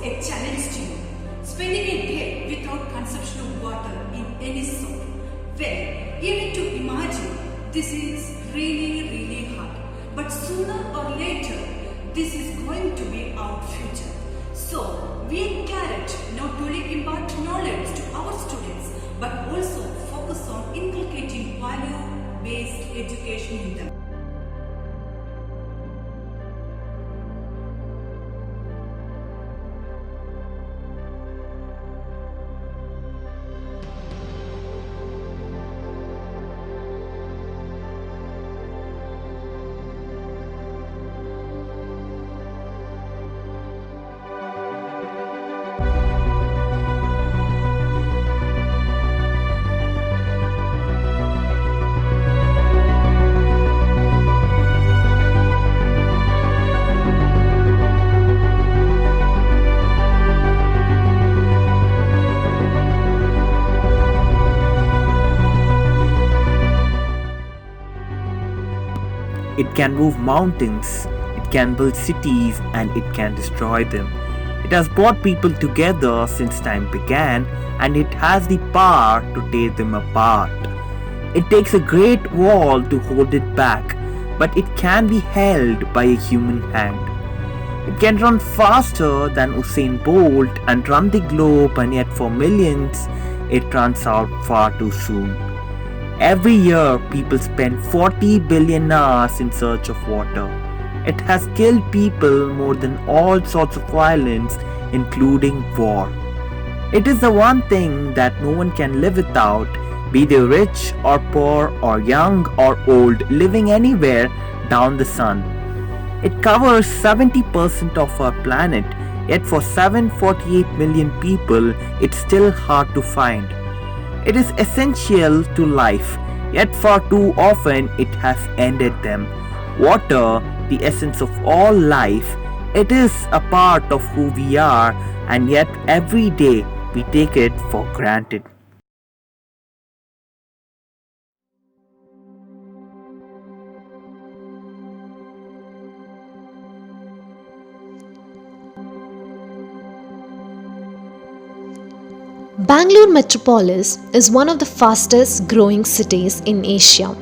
a challenge to you. Spending a day without consumption of water in any sort. Well, even to imagine this is really hard. But sooner or later, this is going to be our future. So, we encourage not only impart knowledge to our students, but also focus on inculcating value-based education in them. It can move mountains, it can build cities, and it can destroy them. It has brought people together since time began, and it has the power to tear them apart. It takes a great wall to hold it back, but it can be held by a human hand. It can run faster than Usain Bolt and run the globe, and yet for millions, it runs out far too soon. Every year, people spend 40 billion hours in search of water. It has killed people more than all sorts of violence, including war. It is the one thing that no one can live without, be they rich or poor or young or old, living anywhere down the sun. It covers 70% of our planet, yet for 748 million people, it's still hard to find. It is essential to life, yet far too often it has ended them. Water, the essence of all life, it is a part of who we are, and yet every day we take it for granted. Bangalore metropolis is one of the fastest growing cities in Asia.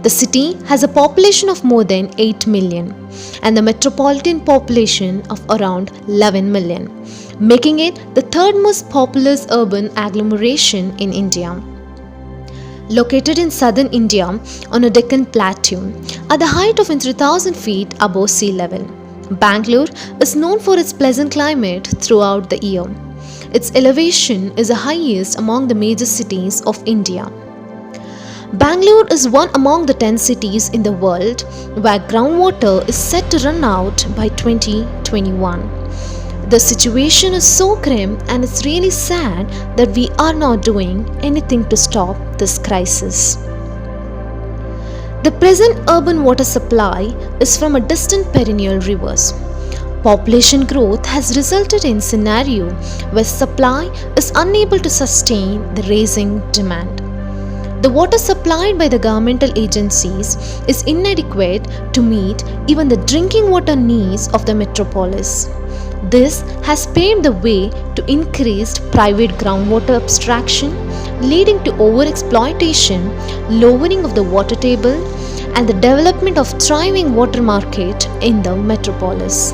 The city has a population of more than 8 million and the metropolitan population of around 11 million, making it the third most populous urban agglomeration in India. Located in southern India on a Deccan plateau at the height of 3,000 feet above sea level, Bangalore is known for its pleasant climate throughout the year. Its elevation is the highest among the major cities of India. Bangalore is one among the 10 cities in the world where groundwater is set to run out by 2021. The situation is so grim and it's really sad that we are not doing anything to stop this crisis. The present urban water supply is from a distant perennial rivers. Population growth has resulted in a scenario where supply is unable to sustain the rising demand. The water supplied by the governmental agencies is inadequate to meet even the drinking water needs of the metropolis. This has paved the way to increased private groundwater abstraction, leading to overexploitation, lowering of the water table, and the development of thriving water market in the metropolis.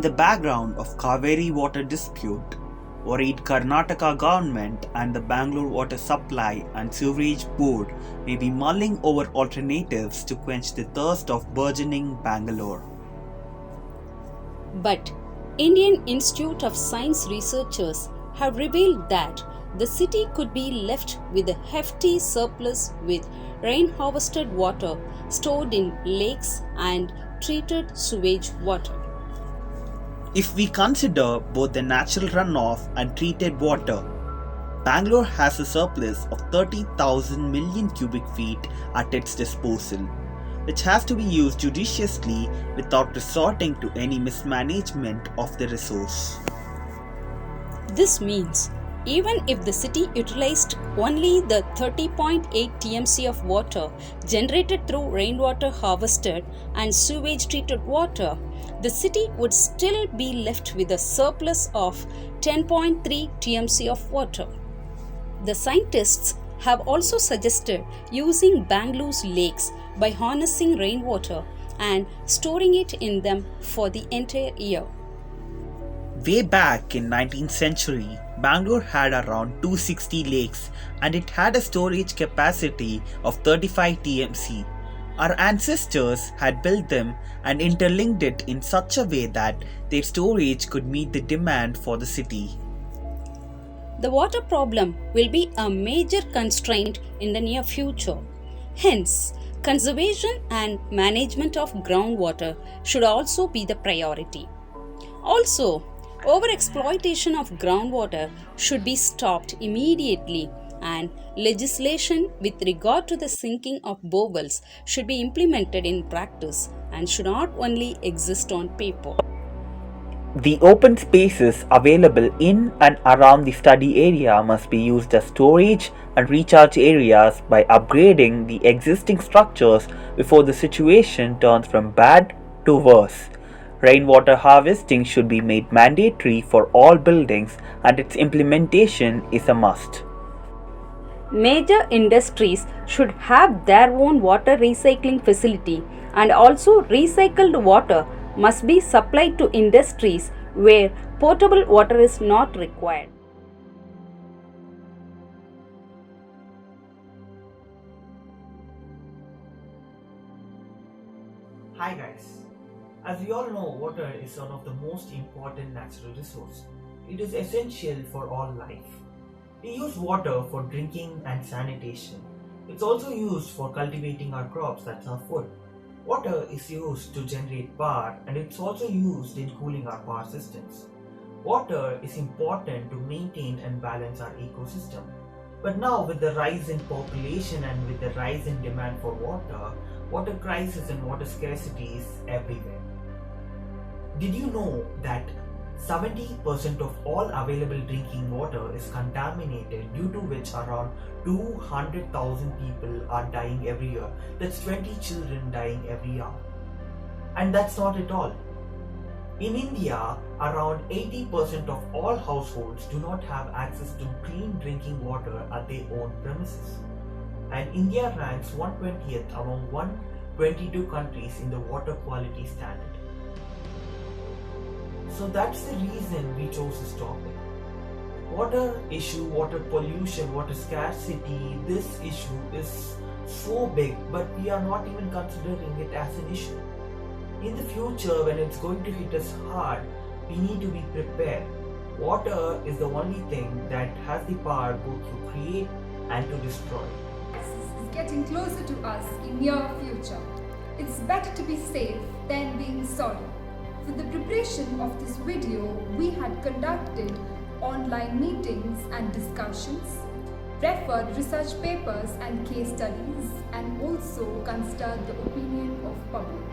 the background of Kaveri water dispute, worried Karnataka government and the Bangalore Water Supply and Sewerage Board may be mulling over alternatives to quench the thirst of burgeoning Bangalore. But Indian Institute of Science researchers have revealed that the city could be left with a hefty surplus with rain-harvested water stored in lakes and treated sewage water. If we consider both the natural runoff and treated water, Bangalore has a surplus of 30,000 million cubic feet at its disposal, which has to be used judiciously without resorting to any mismanagement of the resource. This means even if the city utilized only the 30.8 TMC of water generated through rainwater harvested and sewage treated water, the city would still be left with a surplus of 10.3 TMC of water. The scientists have also suggested using Bangalore's lakes by harnessing rainwater and storing it in them for the entire year. Way back in 19th century, Bangalore had around 260 lakes and it had a storage capacity of 35 TMC. Our ancestors had built them and interlinked it in such a way that their storage could meet the demand for the city. The water problem will be a major constraint in the near future. Hence, conservation and management of groundwater should also be the priority. Also, overexploitation of groundwater should be stopped immediately, and legislation with regard to the sinking of borewells should be implemented in practice and should not only exist on paper. The open spaces available in and around the study area must be used as storage and recharge areas by upgrading the existing structures before the situation turns from bad to worse. Rainwater harvesting should be made mandatory for all buildings and its implementation is a must. Major industries should have their own water recycling facility, and also recycled water must be supplied to industries where potable water is not required. Hi guys. As we all know, water is one of the most important natural resources. It is essential for all life. We use water for drinking and sanitation. It's also used for cultivating our crops, that's our food. Water is used to generate power and it's also used in cooling our power systems. Water is important to maintain and balance our ecosystem. But now with the rise in population and with the rise in demand for water, water crisis and water scarcity is everywhere. Did you know that 70% of all available drinking water is contaminated, due to which around 200,000 people are dying every year? That's 20 children dying every year. And that's not it all. In India, around 80% of all households do not have access to clean drinking water at their own premises. And India ranks 120th among 122 countries in the water quality standard. So that's the reason we chose this topic. Water issue, water pollution, water scarcity, this issue is so big, but we are not even considering it as an issue. In the future, when it's going to hit us hard, we need to be prepared. Water is the only thing that has the power both to create and to destroy. Is getting closer to us in near future. It's better to be safe than being sorry. For the preparation of this video, we had conducted online meetings and discussions, referred research papers and case studies, and also considered the opinion of public.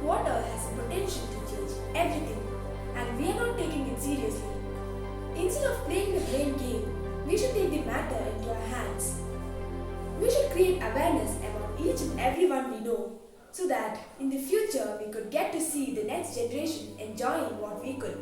Water has the potential to change everything, and we are not taking it seriously. Instead of playing the blame game, we should take the matter into our hands. We should create awareness among each and everyone we know, so that in the future we could get to see the next generation enjoying what we could.